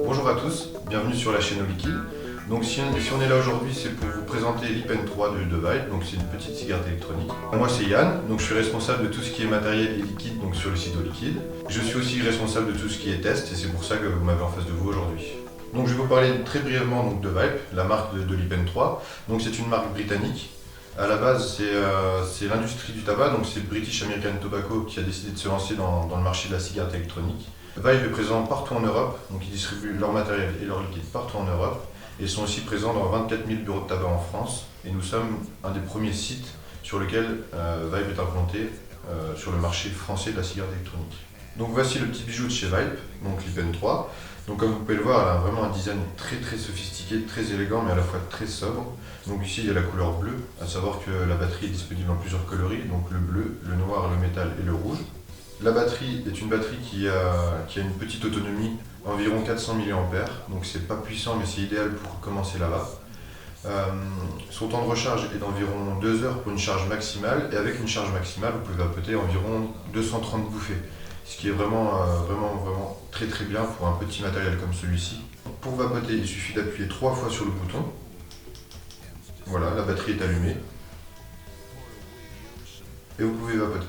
Bonjour à tous, bienvenue sur la chaîne Eau Liquide. Donc si on est là aujourd'hui, c'est pour vous présenter l'E-Pen 3 de Vibe, donc c'est une petite cigarette électronique. Moi c'est Yann, donc je suis responsable de tout ce qui est matériel et liquide donc sur le site Eau Liquide. Je suis aussi responsable de tout ce qui est test et c'est pour ça que vous m'avez en face de vous aujourd'hui. Donc je vais vous parler très brièvement donc, de Vibe, la marque de l'E-Pen 3. Donc c'est une marque britannique. À la base, c'est l'industrie du tabac, donc c'est British American Tobacco qui a décidé de se lancer dans le marché de la cigarette électronique. Vibe est présent partout en Europe, donc ils distribuent leur matériel et leur liquide partout en Europe. Et sont aussi présents dans 24 000 bureaux de tabac en France. Et nous sommes un des premiers sites sur lequel Vibe est implanté sur le marché français de la cigarette électronique. Donc voici le petit bijou de chez Vibe, donc l'E-Pen 3. Donc comme vous pouvez le voir, elle a vraiment un design très sophistiqué, très élégant, mais à la fois très sobre. Donc ici il y a la couleur bleue, à savoir que la batterie est disponible en plusieurs coloris, donc le bleu, le noir, le métal et le rouge. La batterie est une batterie qui a une petite autonomie, environ 400 mAh, donc c'est pas puissant mais c'est idéal pour commencer là-bas. Son temps de recharge est d'environ 2 heures pour une charge maximale, et avec une charge maximale vous pouvez vapoter environ 230 bouffées. Ce qui est vraiment très bien pour un petit matériel comme celui-ci. Pour vapoter, il suffit d'appuyer 3 fois sur le bouton. Voilà, la batterie est allumée. Et vous pouvez vapoter.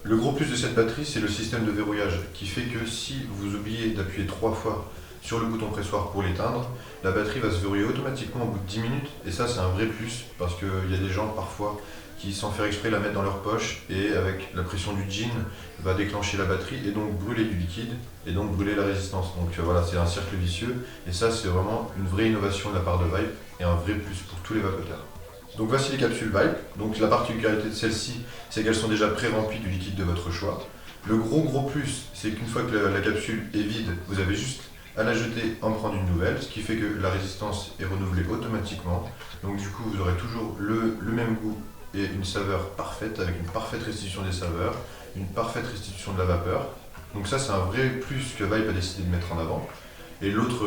Le gros plus de cette batterie, c'est le système de verrouillage qui fait que si vous oubliez d'appuyer 3 fois sur le bouton pressoir pour l'éteindre, la batterie va se verrouiller automatiquement au bout de 10 minutes. Et ça, c'est un vrai plus parce qu'il y a des gens parfois qui, sans faire exprès, la mettent dans leur poche et avec la pression du jean, va déclencher la batterie et donc brûler du liquide et donc brûler la résistance. Donc voilà, c'est un cercle vicieux et ça, c'est vraiment une vraie innovation de la part de Vibe et un vrai plus pour tous les vapoteurs. Donc voici les capsules Vibe. Donc la particularité de celles-ci, c'est qu'elles sont déjà pré-remplies du liquide de votre choix. Le gros plus, c'est qu'une fois que la capsule est vide, vous avez juste à la jeter, en prendre une nouvelle, ce qui fait que la résistance est renouvelée automatiquement. Donc du coup, vous aurez toujours le même goût et une saveur parfaite, avec une parfaite restitution des saveurs, une parfaite restitution de la vapeur. Donc ça, c'est un vrai plus que Vibe a décidé de mettre en avant. Et l'autre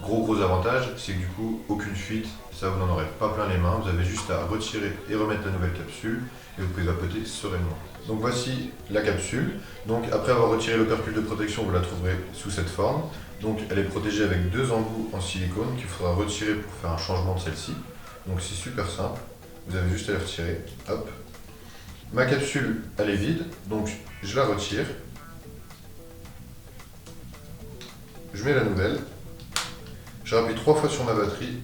gros avantage, c'est que du coup, aucune fuite, ça vous n'en aurez pas plein les mains, vous avez juste à retirer et remettre la nouvelle capsule, et vous pouvez vapoter sereinement. Donc voici la capsule. Donc après avoir retiré l'opercule de protection, vous la trouverez sous cette forme. Donc elle est protégée avec 2 embouts en silicone qu'il faudra retirer pour faire un changement de celle-ci. Donc c'est super simple, vous avez juste à les retirer, hop. Ma capsule, elle est vide, donc je la retire. Je mets la nouvelle, je rappuie 3 fois sur ma batterie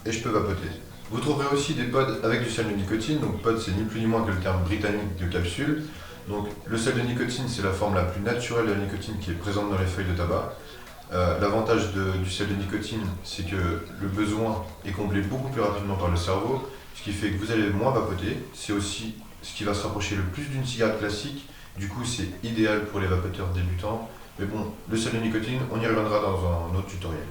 et je peux vapoter. Vous trouverez aussi des pods avec du sel de nicotine, donc pod c'est ni plus ni moins que le terme britannique de capsule. Donc le sel de nicotine c'est la forme la plus naturelle de la nicotine qui est présente dans les feuilles de tabac. L'avantage du sel de nicotine c'est que le besoin est comblé beaucoup plus rapidement par le cerveau, ce qui fait que vous allez moins vapoter. C'est aussi ce qui va se rapprocher le plus d'une cigarette classique, du coup c'est idéal pour les vapoteurs débutants. Mais bon, le sel de nicotine, on y reviendra dans un autre tutoriel.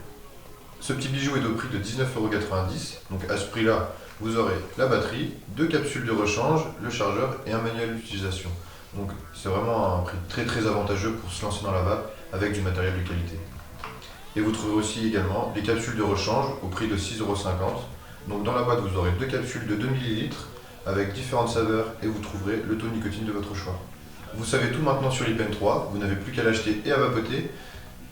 Ce petit bijou est au prix de 19,90 €. Donc à ce prix-là, vous aurez la batterie, 2 capsules de rechange, le chargeur et un manuel d'utilisation. Donc c'est vraiment un prix très avantageux pour se lancer dans la vape avec du matériel de qualité. Et vous trouverez aussi également les capsules de rechange au prix de 6,50 €. Donc dans la boîte, vous aurez 2 capsules de 2 ml avec différentes saveurs et vous trouverez le taux de nicotine de votre choix. Vous savez tout maintenant sur l'E-Pen 3, vous n'avez plus qu'à l'acheter et à vapoter.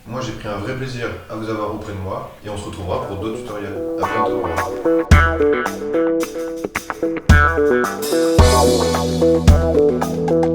Moi j'ai pris un vrai plaisir à vous avoir auprès de moi et on se retrouvera pour d'autres tutoriels. A bientôt.